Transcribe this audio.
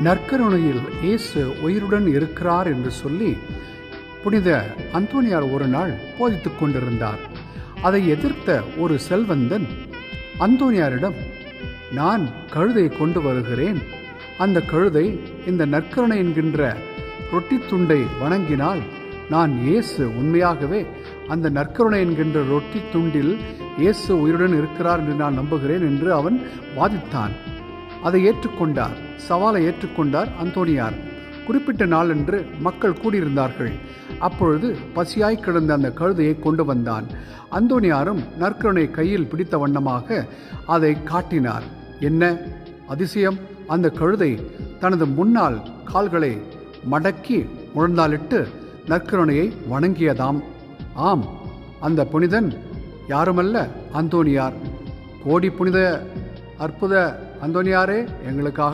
நற்கருணையில் இயேசு உயிருடன் இருக்கிறார் என்று சொல்லி புனித அந்தோனியார் ஒரு நாள் போதித்துக் கொண்டிருந்தார். அதை எதிர்த்த ஒரு செல்வந்தன் அந்தோனியாரிடம், நான் கழுதை கொண்டு வருகிறேன், அந்த கழுதை இந்த நற்கருணை என்கின்ற ரொட்டி துண்டை வணங்கினால் நான் இயேசு உண்மையாகவே அந்த நற்கருணை என்கின்ற ரொட்டி துண்டில் இயேசு உயிருடன் இருக்கிறார் என்று நான் நம்புகிறேன் என்று அவன் வாதித்தான். அதை ஏற்றுக்கொண்டார், சவாலை ஏற்றுக்கொண்டார் அந்தோனியார். குறிப்பிட்ட நாளன்று மக்கள் கூடியிருந்தார்கள். அப்பொழுது பசியாய் கிடந்த அந்த கழுதையை கொண்டு வந்தான். அந்தோனியாரும் நற்கருணை கையில் பிடித்த வண்ணமாக அதை காட்டினார். என்ன அதிசயம்! அந்த கழுதை தனது முன்னால் கால்களை மடக்கி முழந்தாளிட்டு நற்கருணையை வணங்கியதாம். ஆம், அந்த புனிதன் யாருமல்ல, அந்தோனியார். கோடி புனித அற்புத அந்தோனியாரே, எங்களுக்காக